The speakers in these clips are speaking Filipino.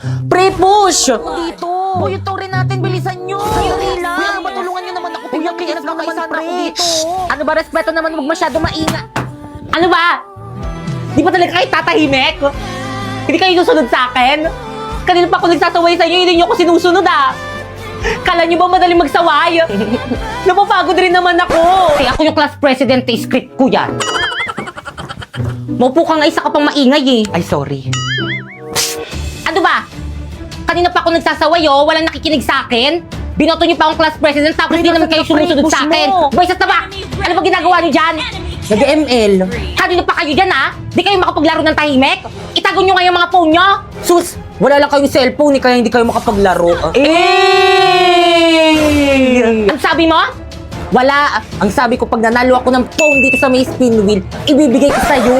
Pre-push! Dito. Uy, yung tore natin, bilisan nyo! Hindi lang. Uy, ano ba, tulungan nyo naman ako. Uy, ang liit lang naman, ako pre. dito. Ano ba, respeto naman, huwag masyado mainga. Ano ba? Di ba talaga kayo tatahimik? Hindi kayo susunod sa akin? Kanina pa ako nagsasaway sa inyo, hindi nyo ako sinusunod ah. Kala nyo ba madaling magsaway? Napapagod rin naman ako. Kasi ako yung class president, script ko yan. Maupo ka nga, isa ka pang maingay eh. Ay, sorry. Ano ba? Kanina pa ako nagsasaway oh, walang nakikinig sa akin. Binoto niyo pa akong class president tapos di naman kayo sumusunod sa akin. Boys, at ba? Ano ba ginagawa niyo dyan? Nag-ML. Kanina pa kayo dyan ha? Di kayo makapaglaro ng tahimik? Itago niyo nga yung mga phone niyo. Sus, wala lang kayong cellphone kaya hindi kayo makapaglaro. Ang sabi mo? Wala. Ang sabi ko, pag nanalo ako ng phone dito sa may spin wheel, ibibigay ko sa'yo.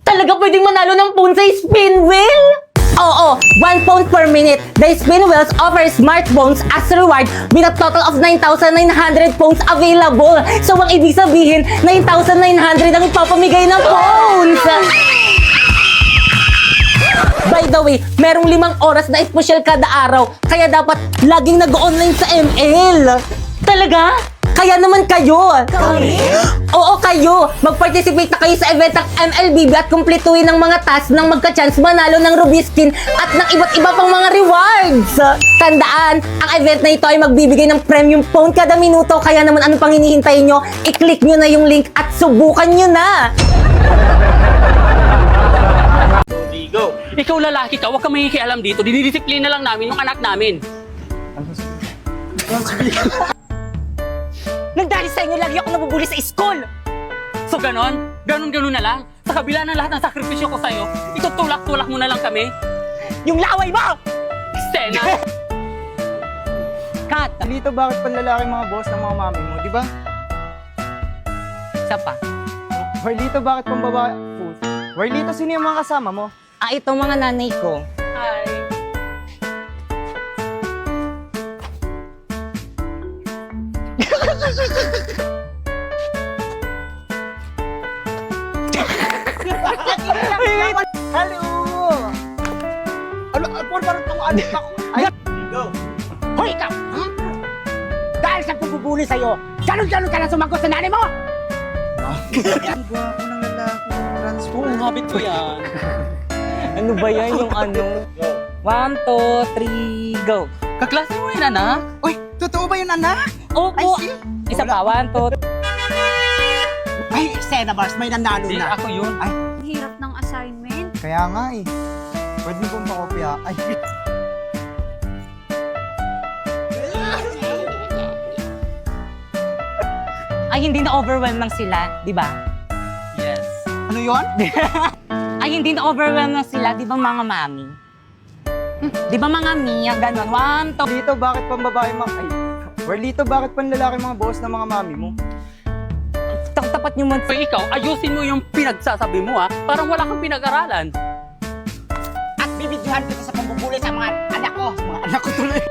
Talaga pwedeng manalo ng phone sa spin wheel? Oo, 1 phone per minute. The spin wheels offer smartphones as reward with a total of 9,900 phones available. So, ang ibig sabihin, 9,900 ang ipapamigay ng phones. By the way, merong 5 oras na espesyal kada araw. Kaya dapat laging nag-online sa ML. Talaga? Kaya naman kayo. Kami? Oo, kayo. Mag-participate na kayo sa event ng MLBB at kumpletuhin ng mga tasks nang magka-chance manalo ng Ruby Skin at ng iba't iba pang mga rewards. Tandaan, ang event na ito ay magbibigay ng premium phone kada minuto. Kaya naman ano pang hinihintay nyo? I-click nyo na yung link at subukan nyo na. Go. Ikaw lalaki ka, huwag ka makikialam dito. Dinidisiplina lang namin yung anak namin. Nang dahil sa inyo, lagi ako nabubuli sa school. So ganon? Ganon na lang? Sa kabila ng lahat ng sakripisyo ko sa'yo, itutulak-tulak mo na lang kami? Yung laway mo! Stena! Kat! Dito, bakit panlalaki mga boss ng mga mami mo, di ba? Isa pa. Warlito, bakit pambabae? Warlito, sino yung mga kasama mo? Ito mga nanay ko. Hi! Hello! Ano, parang tumaanit ako. Ay, Hoy, ikaw! Dahil sa pupubuli sa'yo, ganun-ganun ka na sumagot sa nanay mo! Iba ako ng lalaki. Oo, habit ko yan. Ano ba yan yung ano? 1, 2, 3, go! Kaklase mo yan, anak? Uy, totoo ba yun, anak? Opo! Isa pa, 1, 2, Ay, Sena Bars, may nanalo Hindi, na. ako yun. Hirap ng assignment. Kaya nga eh. Pwede mo pong pakopya. Ay, Ay, hindi na-overwhelm lang sila, di ba? Yes. ano yun? Ay, hindi na-overwhelm lang sila, di ba mga mami? Di ba mga Mia, ganon? 1, 2, Dito, bakit pambabae mga... Ay, Warlito, bakit panlalaki mga boss ng mga mami mo? tapat nyo man. So ikaw, ayusin mo yung pinagsasabi mo ha. Parang wala kang pinag-aralan. At bibidyohan kita sa pambubuli sa mga anak ko. Mga anak ko tuloy.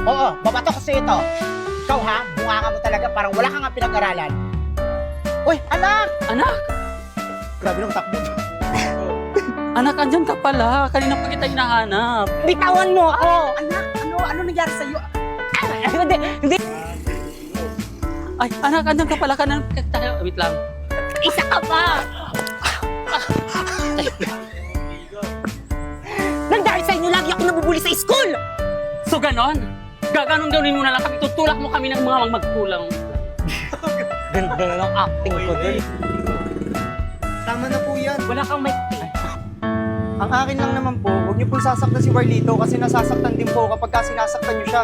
Oo, babato ko sa'yo ito. Ikaw ha, bunga ka mo talaga, parang wala kang nga pinag-aralan. Uy, anak! Anak! Grabe nung takbo. Anak, andyan ka pala. Kanina pa kita hinahanap. Bitawan mo ako! Anak, ano nangyari sa'yo? Hindi, Ay, anak, andyan ka pala. Wait lang. isa ka pa! Nang dahil sa inyo, lagi ako nabubuli sa school! So ganon? Gaganon-ganonin mo na lang kami. Tutulak mo kami ng mga magkulang. Ganda na ng acting ko dun. Tama na po yan. Wala kang mic. Ang akin lang naman po, huwag niyo pong sasaktan si Warlito kasi nasasaktan din po kapag sinasaktan niyo siya.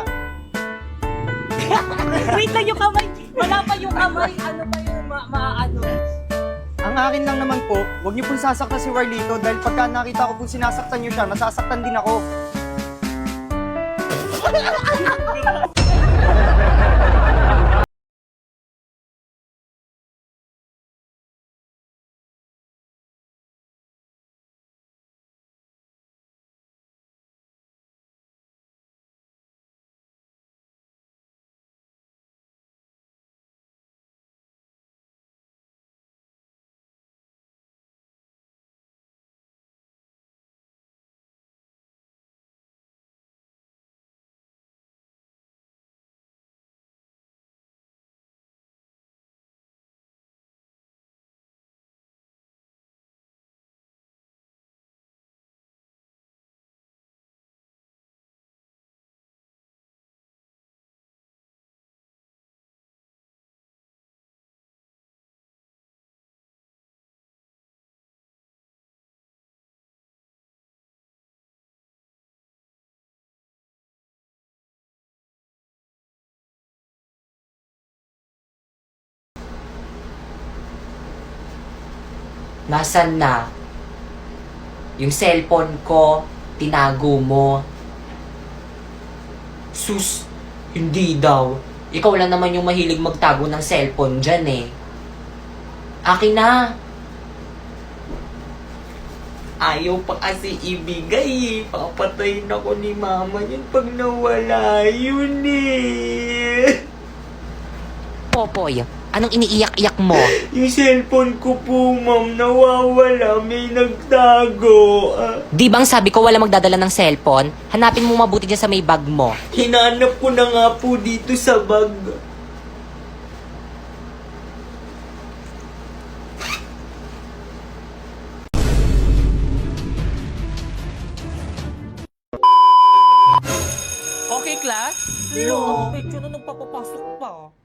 Wait lang yung kamay! Wala pa yung kamay! Ano pa yung ano? Ang akin lang naman po, huwag niyo pong sasaktan si Warlito dahil pagka nakita ko pong sinasaktan niyo siya, nasasaktan din ako. Nasaan na? Yung cellphone ko, tinago mo. Sus, hindi daw. Ikaw lang naman yung mahilig magtago ng cellphone dyan eh. Akin na. Ayaw pa kasi ibigay eh. Papatayin ako ni mama yun pag nawala yun eh. Popoy, anong iniiyak-iyak mo? Yung cellphone ko po, ma'am, nawawala. May nagtago. Di bang sabi ko wala magdadala ng cellphone? Hanapin mo mabuti dyan sa may bag mo. Hinanap ko na nga po dito sa bag. Okay, class? Medyo na nagpapapasok pa.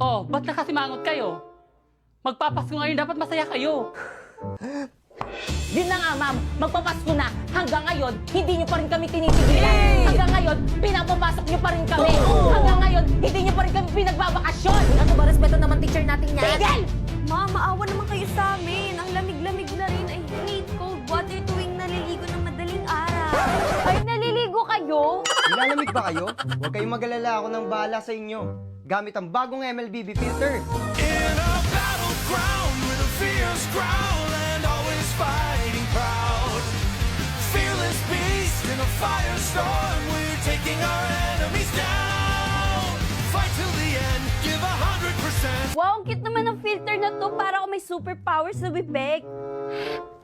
Oh, ba't nakasimangot kayo? Magpapasko ngayon, dapat masaya kayo. Yun na nga, ma'am. Magpapasko na. Hanggang ngayon, hindi niyo pa rin kami tinitigilan. Hanggang ngayon, pinapapasok niyo pa rin kami. Hanggang ngayon, hindi niyo pa rin kami pinagbabakasyon. Ano ba, respeto naman teacher natin yan? Tigil! Ma, maawa naman kayo sa amin. Ang lamig-lamig na rin. I hate cold water tuwing naliligo ng madaling araw. Ay, naliligo kayo? Nilalamig ba kayo? Huwag kayong mag-alala, ako nang bahala sa inyo. Gamit ang bagong MLBB filter. In a battleground with a fierce growl and always fighting proud. Fearless beast in a firestorm, we're taking our enemies down. Fight till the end, give 100%. Wow, ang cute naman ng filter na to. Para ako may superpowers na bibig.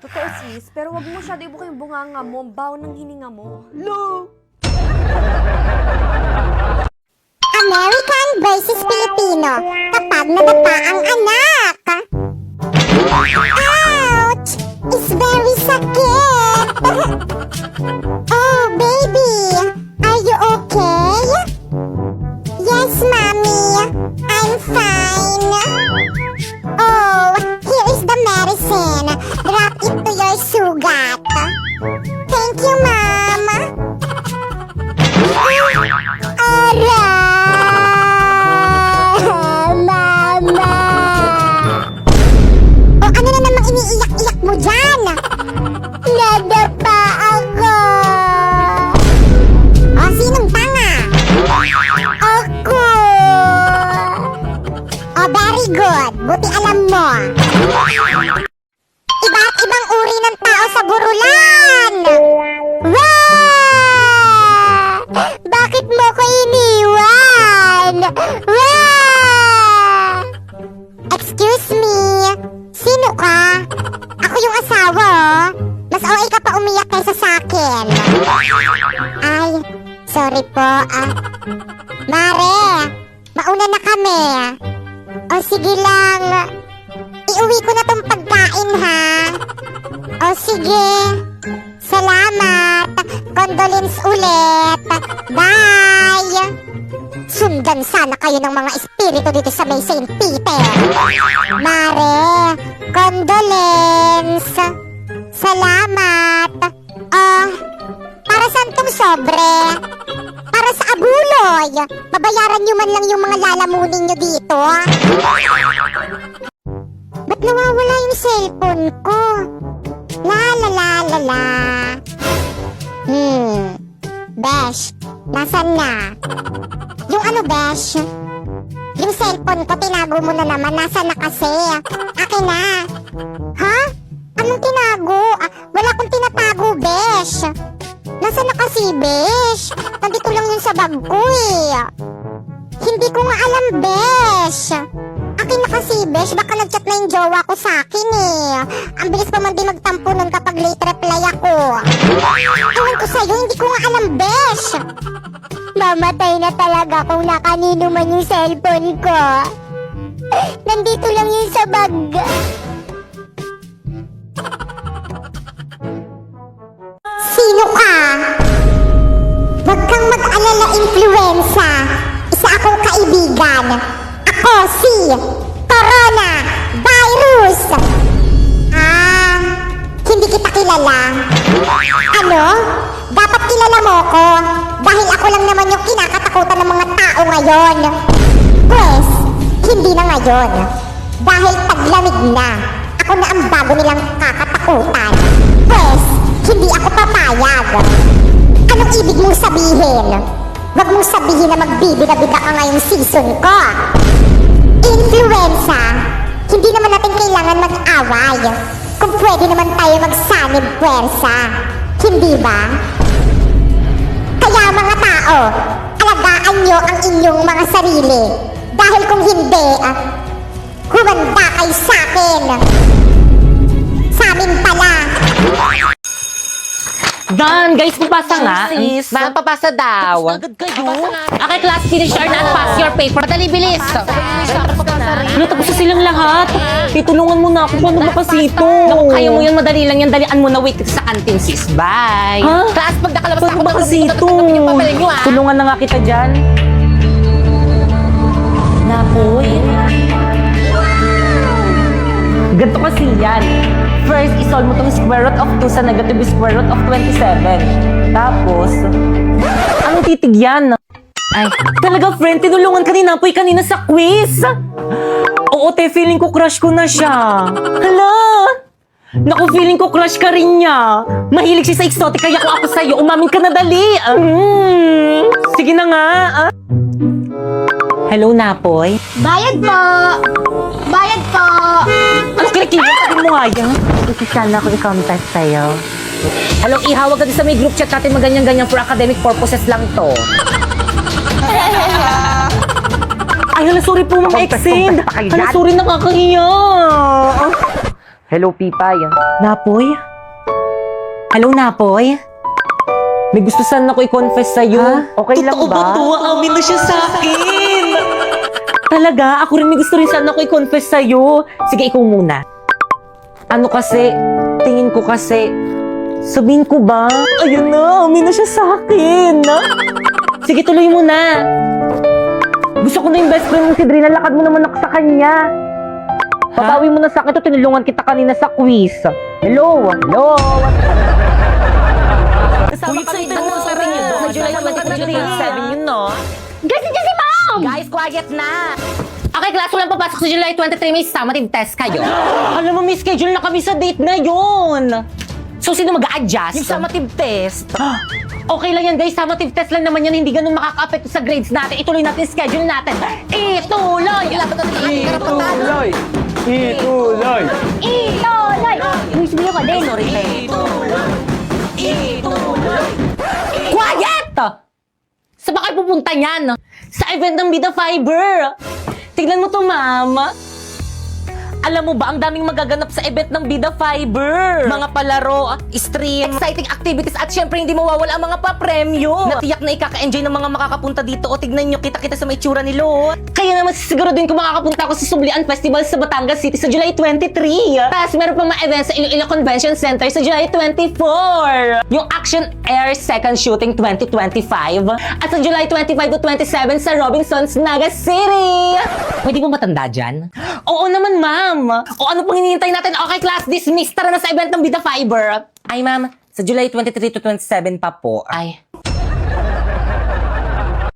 Totoo sis, pero wag mo masyado ibuka yung bunganga mo. Ang baho ng hininga mo. Lo! American versus Filipino kapag nadapa ang anak. Ouch! It's very sakit! Oh, baby! Are you okay? Yes, mommy. I'm fine. Oh, here is the medicine. Drop it to your sugat. Thank you, mom. Aray! Mama! O ano na namang iniiyak-iyak mo dyan? Nadapa ako! O sinong tanga? Ako! O very good. Buti alam mo. Iba't ibang uri ng tao sa Burulan! Wow! Bakit mo ko iniwan? Wow! Excuse me, sino ka? Ako yung asawa, oh. Mas okay ka pa umiyak kaysa sa akin. Ay, sorry po, Mare, mauna na kami. O sige lang, iuwi ko na tong pagkain, ha? O sige, salamat. Condolence ulit. Bye! Sundan sana kayo ng mga espiritu dito sa may St. Peter. Mare, condolence. Salamat. Para saan tong sobre? Para sa abuloy. Babayaran nyo man lang yung mga lalamunin nyo dito. Ba't nawawala yung cellphone ko? La la la la la. Besh, nasan na? Yung ano, Besh? Yung cellphone ko, tinago mo na naman. Nasaan na kasi? Akin na. Ha? Anong tinago? Wala akong tinatago, Besh. Nasaan na kasi, Besh? Nandito lang yun sa bag ko, eh. Hindi ko nga alam, Besh. Akin na kasi, Besh. Baka nag-chat na yung jowa ko sa akin, eh. Ang bilis pa man din magtampo nun kapag late reply ako. Ewan ko sa'yo, hindi ko nga alam, Besh. Mamatay na talaga kung na kanino man yung cellphone ko. Nandito lang yun sa bag. Sino ka? Huwag kang mag-alala, influenza. Isa akong kaibigan. Ako si Corona Virus. Hindi kita kilala. Ano? Dapat kilala mo ko dahil ako lang naman yung kinakatakutan ng mga tao ngayon. Pues, hindi na ngayon. Dahil taglamig na. ako na ang bago nilang kakatakutan. Pwes, hindi ako papayag. Anong ibig mong sabihin? Huwag mong sabihin na magbibida-bida ka ngayong season ko. Influenza, hindi naman natin kailangan mag-away. Kung pwede naman tayo magsanib puwersa. Hindi ba? Kaya mga tao, alagaan nyo ang inyong mga sarili. Dahil kung hindi, humanda kayo sa akin. Sa amin pala. Dan, guys, papasa nga. Sis, ma'am, papasa daw. Agad kayo. Okay, class, finish or not, pass your paper. Madali, bilis. Ano, tapos na silang lahat. Tutulungan mo na ako. Paano ba kasi ito? Naku, kaya mo yan, madali lang yan. Dalian mo na, wait sa canteen, sis. Bye. Ha? Class, pag nakalabas Paano ako, ba kasi ito? yung papel nyo, ah. Tulungan na nga kita dyan. Napoy. Ganito kasi yan. First, isolve mo tong square root of 2 sa negative square root of 27. Tapos, anong titig yan? Ay, talaga friend, tinulungan ka ni Napoy kanina sa quiz. Oo, te, feeling ko crush ko na siya. Hala! Naku, feeling ko crush ka rin niya. Mahilig siya sa exotic, kaya kung ako sa'yo, umamin ka na dali. Sige na nga. Hello, Napoy? Bayad po! Bayad po! Ano kilikili? Sabi mo nga yan. Kasi sana ako i-contest sa'yo. Hello, ihawag ka din sa may group chat natin maganyan-ganyan for academic purposes lang to. Ay, hala, sorry po mga exend. Hala, sorry, nakakahiya. Hello, Pipay. Napoy? Hello, Napoy? May gusto sana ko i-confess sa'yo. Okay lang Totoo ba? ba to? Amin na siya sa akin. Talaga, ako rin may gusto rin sana ko i-confess sa'yo. Sige, ikaw muna. Ano kasi, tingin ko kasi, sabihin ko ba? Ayun na, amin na siya sa akin. Sige, tuloy mo na. Gusto ko na yung best friend mong si Drina, lakad mo naman ako sa kanya. Pabawi mo na sa akin to, tinulungan kita kanina sa quiz. Hello? Hello? Kasama kami doon sa ring yun. Sa July 23, 7 yun, no? Guys, nandiyan si Mom! Guys, quiet na. Okay, class, walang papasok sa July 23. May summative test kayo. Alam mo, may schedule na kami sa date na yun. So, sino mag-a-adjust? Yung summative test. Okay lang yan, guys. Summative test lang naman yan. Hindi ganun makaka-apekto sa grades natin. Ituloy natin yung schedule natin. Ituloy! Ituloy! Ituloy! Itoloy! Luis Mio ka din. Sorry, te. Quiet! Saan ba kayo pupunta niyan? Sa event ng Bida Fiber. Tignan mo to, mama. Alam mo ba, ang daming magaganap sa event ng Bida Fiber. Mga palaro, stream, exciting activities, at syempre hindi mawawala ang mga papremyo. Natiyak na ikaka-enjoy ng mga makakapunta dito. O tignan nyo, kita-kita sa may tsura nilo. Kaya naman siguro din kung makakapunta ako sa Sublian Festival sa Batangas City sa July 23. Tapos meron pang mga events sa Iloilo Convention Center sa July 24. Yung Action Air Second Shooting 2025. At sa July 25 to 27 sa Robinsons, Naga City. Pwede mo matanda dyan? Oo naman, ma'am. O ano pang hinihintay natin? Okay, class, dismissed. Tara na sa event ng Bida Fiber. Ay, ma'am. Sa July 23 to 27 pa po. Ay,